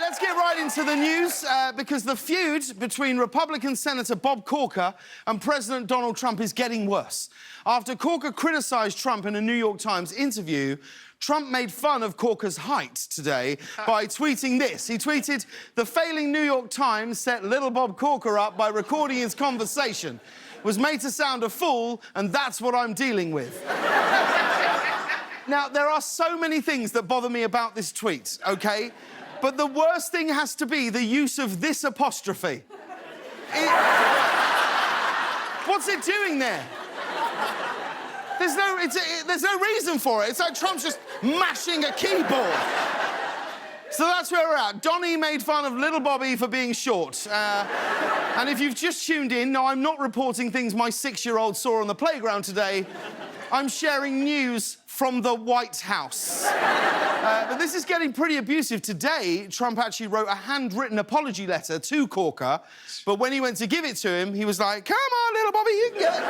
let's get right into the news, because the feud between Republican Senator Bob Corker and President Donald Trump is getting worse. After Corker criticised Trump in a New York Times interview, Trump made fun of Corker's height today by tweeting this. He tweeted, "The failing New York Times set Liddle Bob Corker up by recording his conversation. Was made to sound a fool, and that's what I'm dealing with." Now, there are so many things that bother me about this tweet, OK? But the worst thing has to be the use of this apostrophe. What's it doing there? There's no reason for it. It's like Trump's just mashing a keyboard. So that's where we're at. Donnie made fun of Little Bobby for being short. And if you've just tuned in, no, I'm not reporting things my 6-year-old saw on the playground today. I'm sharing news from the White House. But this is getting pretty abusive. Today, Trump actually wrote a handwritten apology letter to Corker, but when he went to give it to him, he was like, "Come on, little Bobby, you can get it."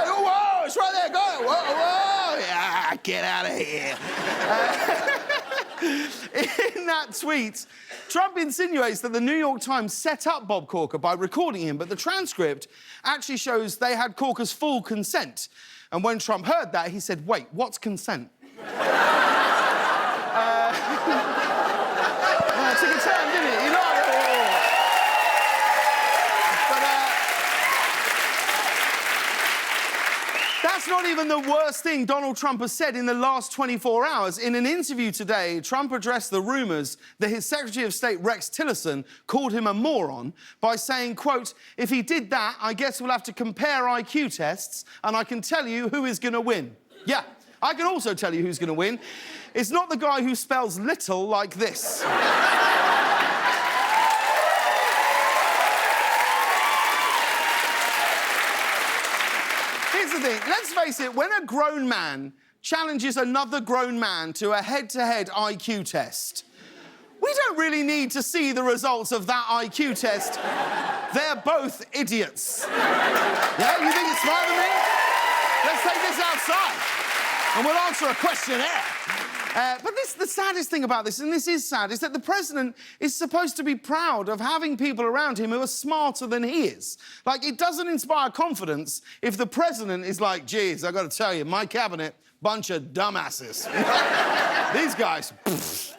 Oh, whoa, it's right there, go. Whoa, whoa, yeah, get out of here. In that tweet, Trump insinuates that the New York Times set up Bob Corker by recording him, but the transcript actually shows they had Corker's full consent. And when Trump heard that, he said, "Wait, what's consent?" It took a turn, didn't it? You know? But that's not even the worst thing Donald Trump has said in the last 24 hours. In an interview today, Trump addressed the rumours that his Secretary of State, Rex Tillerson, called him a moron by saying, quote, "If he did that, I guess we'll have to compare IQ tests and I can tell you who is going to win." Yeah, I can also tell you who's going to win. It's not the guy who spells little like this. Here's the thing, let's face it, when a grown man challenges another grown man to a head-to-head IQ test, we don't really need to see the results of that IQ test. They're both idiots. Yeah, you think it's smarter than me? Let's take this outside and we'll answer a questionnaire. But the saddest thing about this, and this is sad, is that the president is supposed to be proud of having people around him who are smarter than he is. Like, it doesn't inspire confidence if the president is like, "Geez, I got to tell you, my cabinet, bunch of dumbasses." These guys, pfft.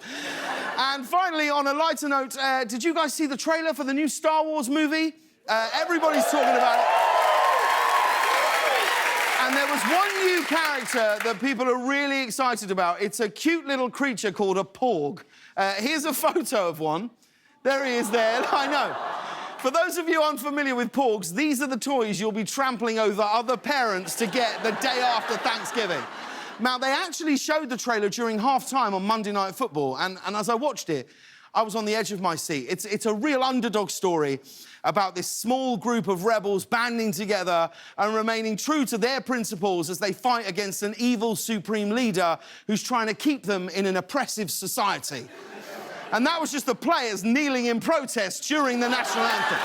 And finally, on a lighter note, did you guys see the trailer for the new Star Wars movie? Everybody's talking about it. And there was one new character that people are really excited about. It's a cute little creature called a porg. Here's a photo of one. There he is there, I know. For those of you unfamiliar with porgs, these are the toys you'll be trampling over other parents to get the day after Thanksgiving. Now, they actually showed the trailer during half-time on Monday Night Football, and as I watched it, I was on the edge of my seat. It's a real underdog story about this small group of rebels banding together and remaining true to their principles as they fight against an evil supreme leader who's trying to keep them in an oppressive society. And that was just the players kneeling in protest during the national anthem.